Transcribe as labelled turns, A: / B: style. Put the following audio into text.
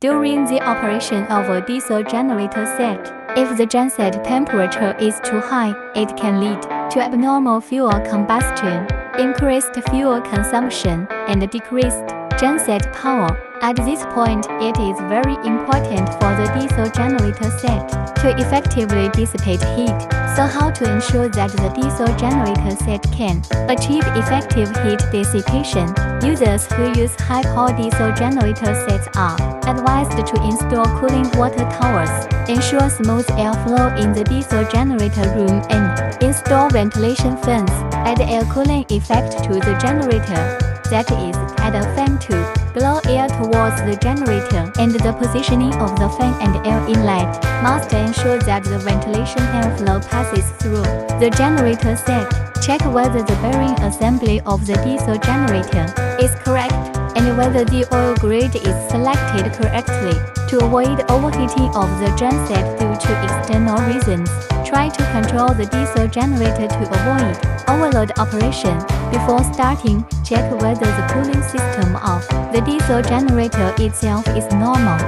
A: During the operation of a diesel generator set, if the genset temperature is too high, it can lead to abnormal fuel combustion, increased fuel consumption, and decreased genset power. At this point, it is very important for the diesel generator set to effectively dissipate heat. So how to ensure that the diesel generator set can achieve effective heat dissipation? Users who use high-power diesel generator sets are advised to install cooling water towers, ensure smooth airflow in the diesel generator room, and install ventilation fans. Add air cooling effect to the generator. That is, add a fan to blow air towards the generator, and the positioning of the fan and air inlet must ensure that the ventilation airflow passes through the generator set. Check whether the bearing assembly of the diesel generator is correct and whether the oil grade is selected correctly. To avoid overheating of the genset due to external reasons, try to control the diesel generator to avoid overload operation. Before starting, check whether the cooling system of the diesel generator itself is normal.